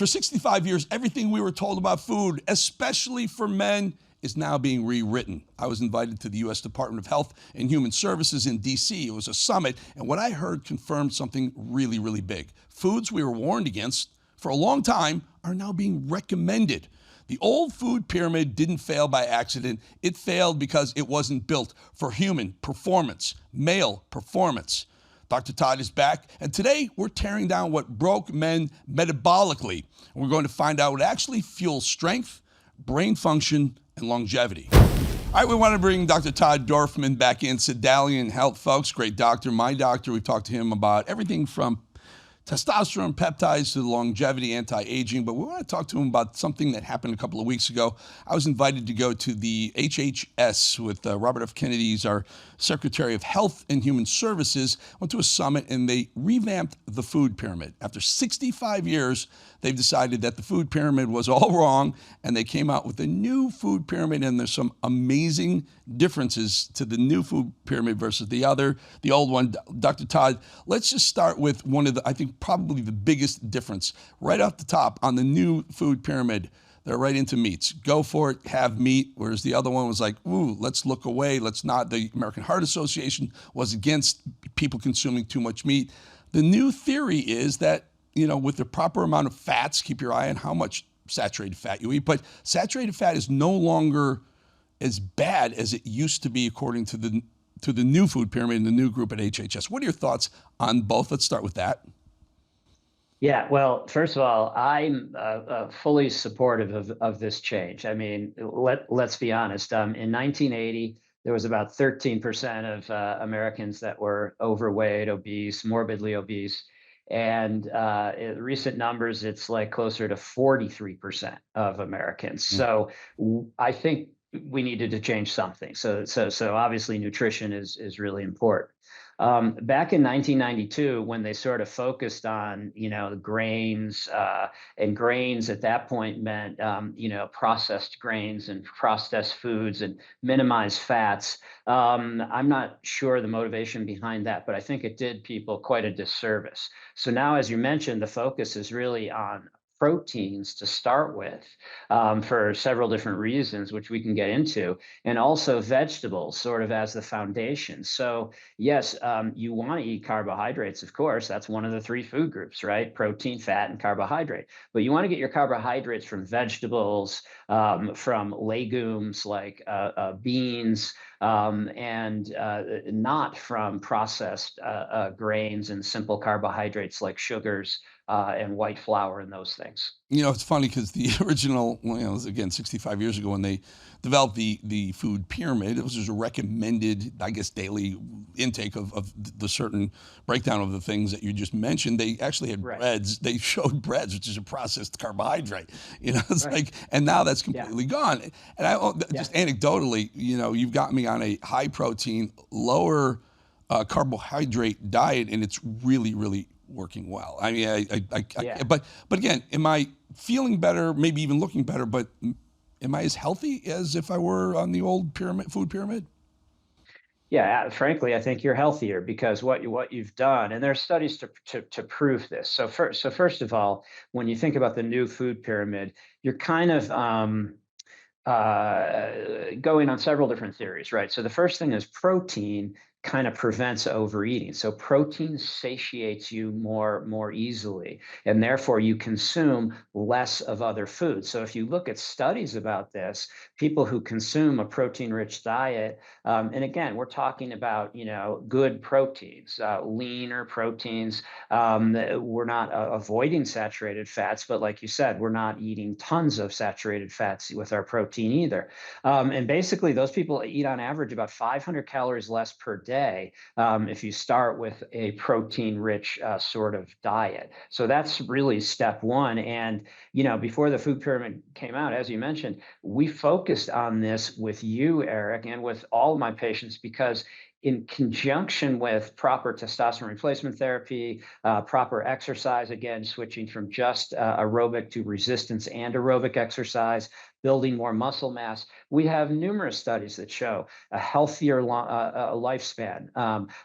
For 65 years, everything we were told about food, especially for men, is now being rewritten. I was invited to the U.S. Department of Health and Human Services in D.C. It was a summit, and what I heard confirmed something really, really big. Foods we were warned against for a long time are now being recommended. The old food pyramid didn't fail by accident. It failed because it wasn't built for human performance, male performance. Dr. Todd is back, and today we're tearing down what broke men metabolically. And we're going to find out what actually fuels strength, brain function, and longevity. All right, we want to bring Dr. Todd Dorfman back in, Sedalian Health, folks. Great doctor, my doctor. We've talked to him about everything from testosterone, peptides, to longevity, anti-aging, but we want to talk to him about something that happened a couple of weeks ago. I was invited to go to the HHS with Robert F. Kennedy's, our Secretary of Health and Human Services, went to a summit and they revamped the food pyramid. After 65 years, they've decided that the food pyramid was all wrong, and they came out with a new food pyramid, and there's some amazing differences to the new food pyramid versus the old one. Dr. Todd, let's just start with one of the, I think, probably the biggest difference. Right off the top, on the new food pyramid, they're right into meats. Go for it, have meat, whereas the other one was like, ooh, let's look away, let's not. The American Heart Association was against people consuming too much meat. The new theory is that, you know, with the proper amount of fats, keep your eye on how much saturated fat you eat, but saturated fat is no longer as bad as it used to be according to the new food pyramid and the new group at HHS. What are your thoughts on both? Let's start with that. Yeah, well, first of all, I'm fully supportive of this change. I mean, let's be honest. In 1980, there was about 13% of Americans that were overweight, obese, morbidly obese. And in recent numbers, it's like closer to 43% of Americans. So I think we needed to change something. So obviously nutrition is really important. Back in 1992, when they sort of focused on, you know, grains, and grains at that point meant, you know, processed grains and processed foods and minimized fats. I'm not sure the motivation behind that, but I think it did people quite a disservice. So now, as you mentioned, the focus is really on proteins to start with, for several different reasons, which we can get into, and also vegetables sort of as the foundation. So yes, you want to eat carbohydrates, of course. That's one of the three food groups, right? Protein, fat, and carbohydrate. But you want to get your carbohydrates from vegetables, from legumes like beans, and not from processed grains and simple carbohydrates like sugars and white flour and those things. You know, it's funny because the original, well, you know, it was, again, 65 years ago when they developed the food pyramid. It was just a recommended, I guess, daily intake of the certain breakdown of the things that you just mentioned. They actually had breads. They showed breads, which is a processed carbohydrate. You know, it's like, and now that's completely gone. And I just anecdotally, you know, you've got me on a high protein, lower carbohydrate diet, and it's really, really working well. I mean, but again, am I feeling better, maybe even looking better, but am I as healthy as if I were on the old food pyramid? Yeah, frankly, I think you're healthier because what you've done, and there are studies to prove this. So first of all, when you think about the new food pyramid, you're kind of going on several different theories, right? So the first thing is protein kind of prevents overeating. So protein satiates you more easily, and therefore you consume less of other foods. So if you look at studies about this, people who consume a protein-rich diet, and again, we're talking about, you know, good proteins, leaner proteins. We're not avoiding saturated fats, but like you said, we're not eating tons of saturated fats with our protein either. And basically, those people eat on average about 500 calories less per day if you start with a protein-rich sort of diet. So that's really step one. And, you know, before the food pyramid came out, as you mentioned, we focused on this with you, Eric, and with all of my patients because in conjunction with proper testosterone replacement therapy, proper exercise, again, switching from just aerobic to resistance and aerobic exercise, building more muscle mass. We have numerous studies that show a healthier lifespan,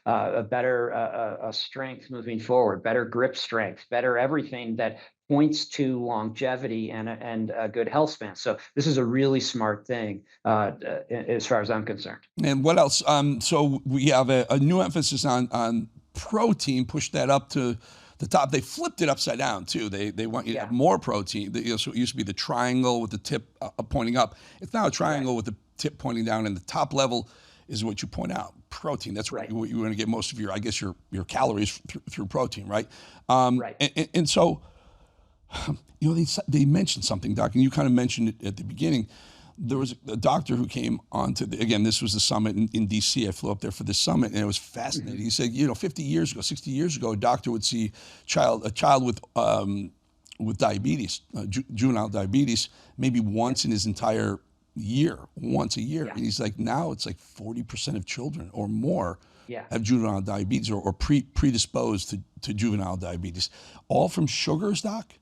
a better strength moving forward, better grip strength, better everything that points to longevity and a good health span. So this is a really smart thing, as far as I'm concerned. And what else? So we have a new emphasis on protein. Push that up to the top. They flipped it upside down too. They want you to have more protein. So it used to be the triangle with the tip pointing up. It's now a triangle with the tip pointing down, and the top level is what you point out. Protein. That's what you're going to get most of your, I guess, your calories through protein, right? And so, they mentioned something, Doc, and you kind of mentioned it at the beginning. There was a doctor who came on to again, this was the summit in DC. I flew up there for this summit, and it was fascinating. He said, 50 years ago, 60 years ago, a doctor would see a child with diabetes, juvenile diabetes, maybe once in his entire year, once a year. And he's like, now it's like 40% of children or more have juvenile diabetes or predisposed to juvenile diabetes. All from sugars, Doc?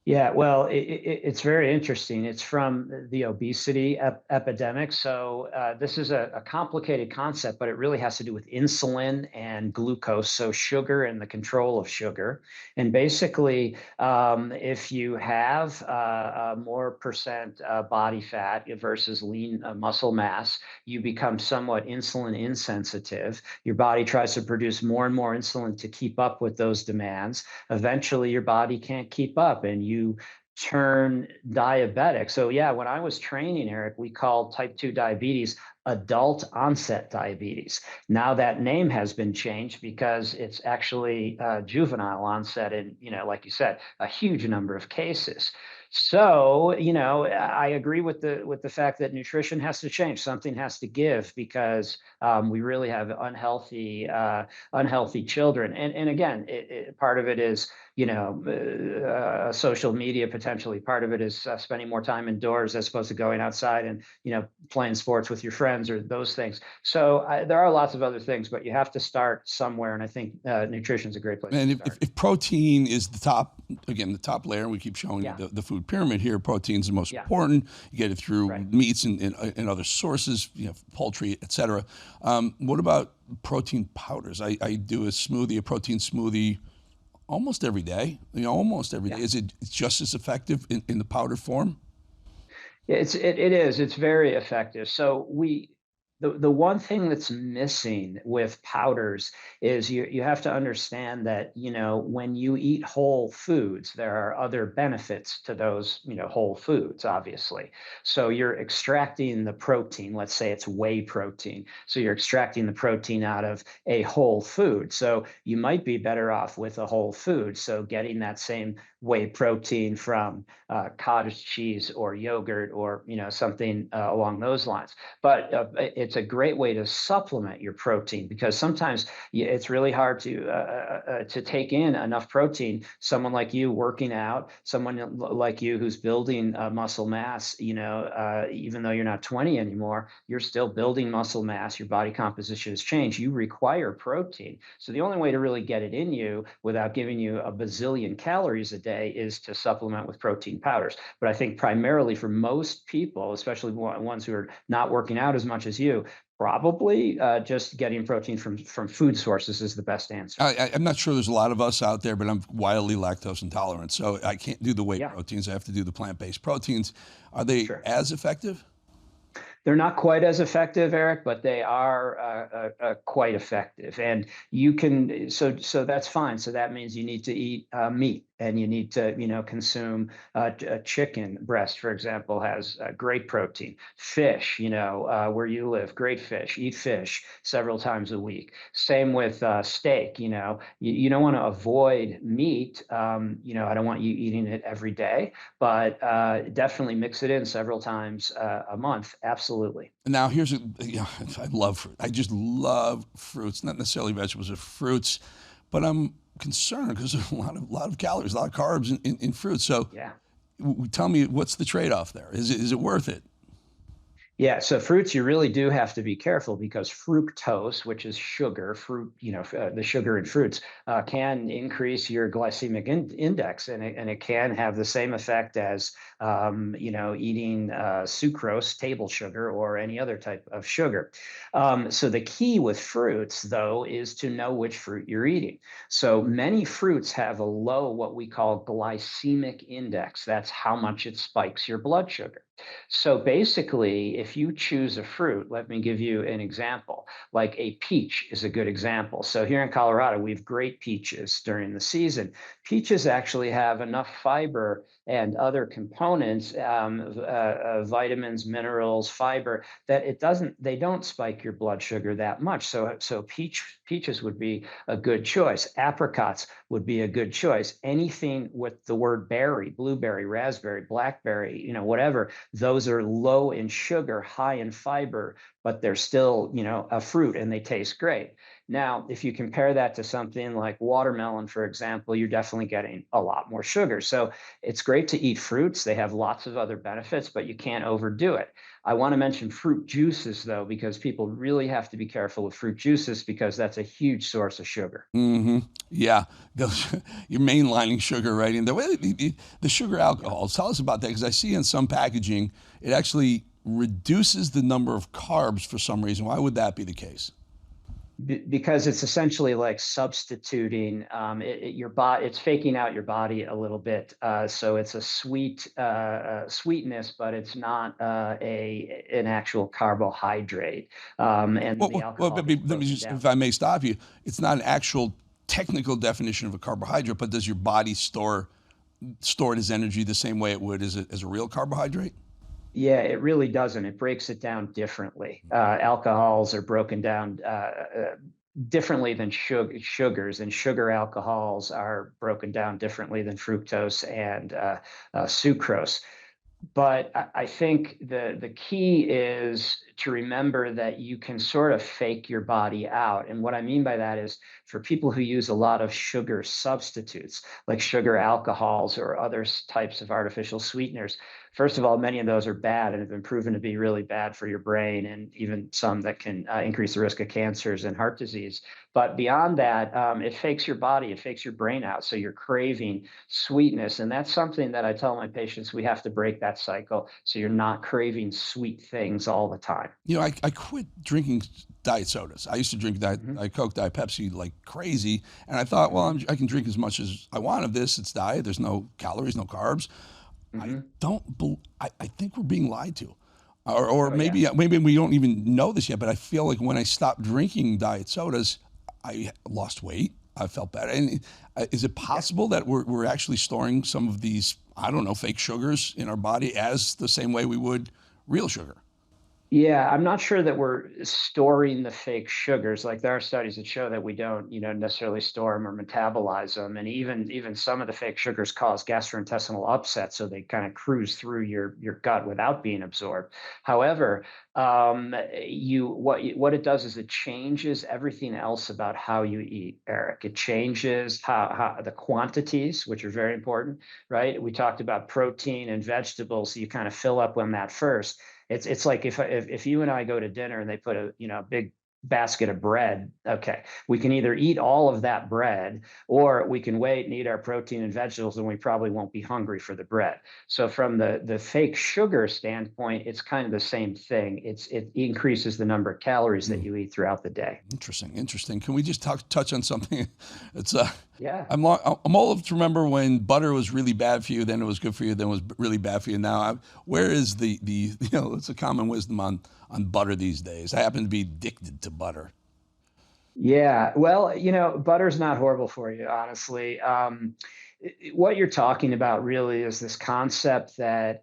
Yeah, well, it's very interesting. It's from the obesity epidemic. So this is a complicated concept, but it really has to do with insulin and glucose, so sugar and the control of sugar. And basically, if you have more percent body fat versus lean muscle mass, you become somewhat insulin insensitive. Your body tries to produce more and more insulin to keep up with those demands. Eventually, your body can't keep up, and you turn diabetic. So yeah, when I was training, Eric, we called type 2 diabetes adult onset diabetes. Now that name has been changed because it's actually juvenile onset in, like you said, a huge number of cases. So, I agree with the fact that nutrition has to change. Something has to give because we really have unhealthy children. And again, part of it is social media potentially. Part of it is spending more time indoors as opposed to going outside and playing sports with your friends or those things. So there are lots of other things, but you have to start somewhere. And I think nutrition is a great place and to start. if protein is the top layer, we keep showing you the food pyramid here. Protein is the most important. You get it through meats and other sources, poultry, etc. What about protein powders? I do a protein smoothie almost every day. Almost every day. Is it just as effective in the powder form? It is. It's very effective. So the one thing that's missing with powders is you have to understand that when you eat whole foods, there are other benefits to those whole foods, obviously. So you're extracting the protein. Let's say it's whey protein. So you're extracting the protein out of a whole food. So you might be better off with a whole food. So getting that same whey protein from cottage cheese or yogurt or something along those lines. But it's a great way to supplement your protein because sometimes it's really hard to take in enough protein. Someone like you working out, someone like you who's building muscle mass, even though you're not 20 anymore, you're still building muscle mass. Your body composition has changed. You require protein. So the only way to really get it in you without giving you a bazillion calories a day is to supplement with protein powders. But I think primarily for most people, especially ones who are not working out as much as you, probably just getting protein from food sources is the best answer. I'm not sure there's a lot of us out there, but I'm wildly lactose intolerant, so I can't do the whey proteins. I have to do the plant-based proteins. Are they as effective? They're not quite as effective, Eric, but they are quite effective. And you can, so that's fine. So that means you need to eat meat and you need to, consume a chicken breast, for example, has great protein. Fish, where you live, great fish. Eat fish several times a week. Same with steak. You don't want to avoid meat. I don't want you eating it every day, but definitely mix it in several times a month. Absolutely. Now here's I love fruit. I just love fruits, not necessarily vegetables, but fruits. But I'm concerned because there's a lot of calories, a lot of carbs in fruit. So tell me, what's the trade-off there? Is it worth it? Yeah, so fruits, you really do have to be careful because fructose, which is sugar, the sugar in fruits, can increase your glycemic index, and it can have the same effect as, eating sucrose, table sugar, or any other type of sugar. So the key with fruits, though, is to know which fruit you're eating. So many fruits have a low, what we call glycemic index. That's how much it spikes your blood sugar. So basically, if you choose a fruit, let me give you an example. Like a peach is a good example. So here in Colorado, we have great peaches during the season. Peaches actually have enough fiber and other components, vitamins, minerals, fiber, that they don't spike your blood sugar that much. So peaches would be a good choice. Apricots would be a good choice. Anything with the word berry, blueberry, raspberry, blackberry, whatever, those are low in sugar, high in fiber, but they're still, a fruit and they taste great. Now, if you compare that to something like watermelon, for example, you're definitely getting a lot more sugar. So it's great to eat fruits. They have lots of other benefits, but you can't overdo it. I want to mention fruit juices, though, because people really have to be careful with fruit juices because that's a huge source of sugar. Hmm. Yeah, those, you're mainlining sugar right in there. The sugar Yeah. alcohols. Tell us about that because I see in some packaging it actually reduces the number of carbs for some reason. Why would that be the case? Because it's essentially like substituting your body. It's faking out your body a little bit. So it's a sweetness, but it's not a an actual carbohydrate. And the alcohol gets Let me broken just, down. if I may stop you, it's not an actual technical definition of a carbohydrate, but does your body store it as energy the same way it would as a real carbohydrate? Yeah, it really doesn't. It breaks it down differently. Alcohols are broken down differently than sugars, and sugar alcohols are broken down differently than fructose and sucrose. But I think the key is to remember that you can sort of fake your body out. And what I mean by that is for people who use a lot of sugar substitutes, like sugar alcohols or other types of artificial sweeteners, first of all, many of those are bad and have been proven to be really bad for your brain, and even some that can increase the risk of cancers and heart disease. But beyond that, it fakes your body, it fakes your brain out. So you're craving sweetness. And that's something that I tell my patients we have to break that cycle. So you're not craving sweet things all the time. I quit drinking diet sodas. I used to drink Hmm. Diet Coke, Diet Pepsi like crazy. And I thought, well, Hmm. I can drink as much as I want of this. It's diet. There's no calories, no carbs. I Hmm. I think we're being lied to. Or Oh, yeah. maybe we don't even know this yet, but I feel like when I stopped drinking diet sodas, I lost weight. I felt better. And is it Yeah. possible that we're actually storing some of these, I don't know, fake sugars in our body as the same way we would real sugar? Yeah, I'm not sure that we're storing the fake sugars. Like there are studies that show that we don't, necessarily store them or metabolize them, and even some of the fake sugars cause gastrointestinal upset, so they kind of cruise through your gut without being absorbed. However, what it does is it changes everything else about how you eat, Eric. It changes how the quantities, which are very important, right? We talked about protein and vegetables, so you kind of fill up on that first. It's like if you and I go to dinner and they put a big basket of bread, okay, we can either eat all of that bread or we can wait and eat our protein and vegetables, and we probably won't be hungry for the bread. So from the fake sugar standpoint, it's kind of the same thing. It increases the number of calories that Mm. you eat throughout the day. Interesting, interesting. Can we just touch on something? It's Yeah. I'm old to remember when butter was really bad for you, then it was good for you, then it was really bad for you. Now, where is the it's a common wisdom on butter these days. I happen to be addicted to butter. Yeah, well, butter's not horrible for you, honestly. What you're talking about really is this concept that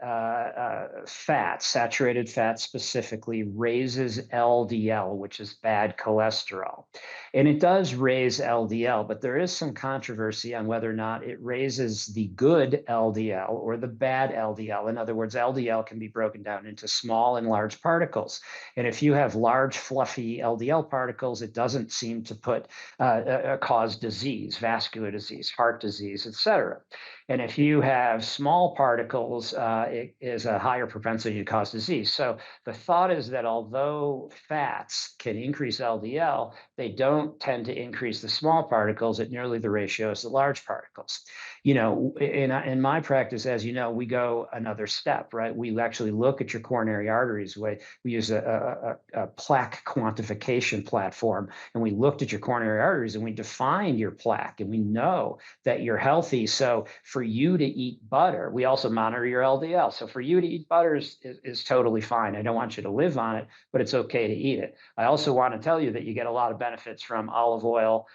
fat, saturated fat specifically, raises LDL, which is bad cholesterol. And it does raise LDL, but there is some controversy on whether or not it raises the good LDL or the bad LDL. In other words, LDL can be broken down into small and large particles. And if you have large, fluffy LDL particles, it doesn't seem to cause disease, vascular disease, heart disease, et cetera. And if you have small particles, it is a higher propensity to cause disease. So the thought is that although fats can increase LDL, they don't tend to increase the small particles at nearly the ratio as the large particles. In my practice, as you know, we go another step, right? We actually look at your coronary arteries. We use a plaque quantification platform, and we looked at your coronary arteries and we defined your plaque, and we know that you're healthy. So for you to eat butter, we also monitor your LDL. So for you to eat butter is totally fine. I don't want you to live on it, but it's okay to eat it. I also want to tell you that you get a lot of benefits from olive oil,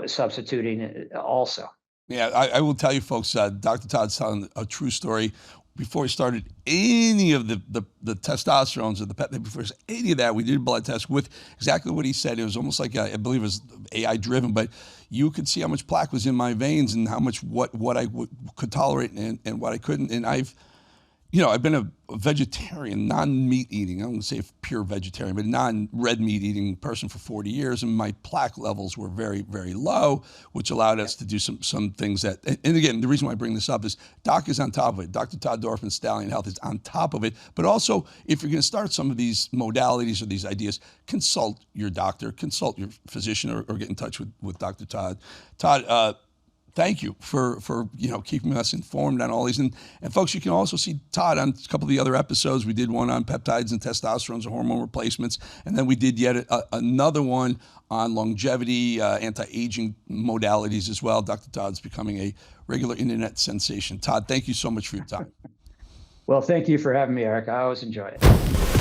substituting it also. Yeah, I will tell you folks, Dr. Todd's telling a true story. Before he started any of the testosterones or before any of that, we did a blood test with exactly what he said. It was almost like, I believe it was AI driven, but you could see how much plaque was in my veins and how much what I could tolerate and what I couldn't. And I've been a vegetarian, non-meat eating, I don't want to say pure vegetarian, but non-red meat eating person for 40 years. And my plaque levels were very, very low, which allowed us to do some things that, and again, the reason why I bring this up is Doc is on top of it. Dr. Todd Dorfman, Stallion Health, is on top of it. But also, if you're going to start some of these modalities or these ideas, consult your doctor, consult your physician, or get in touch with Dr. Todd. Todd, thank you for keeping us informed on all these. And folks, you can also see Todd on a couple of the other episodes. We did one on peptides and testosterone and hormone replacements. And then we did yet another one on longevity, anti-aging modalities as well. Dr. Todd's becoming a regular internet sensation. Todd, thank you so much for your time. Well, thank you for having me, Eric. I always enjoy it.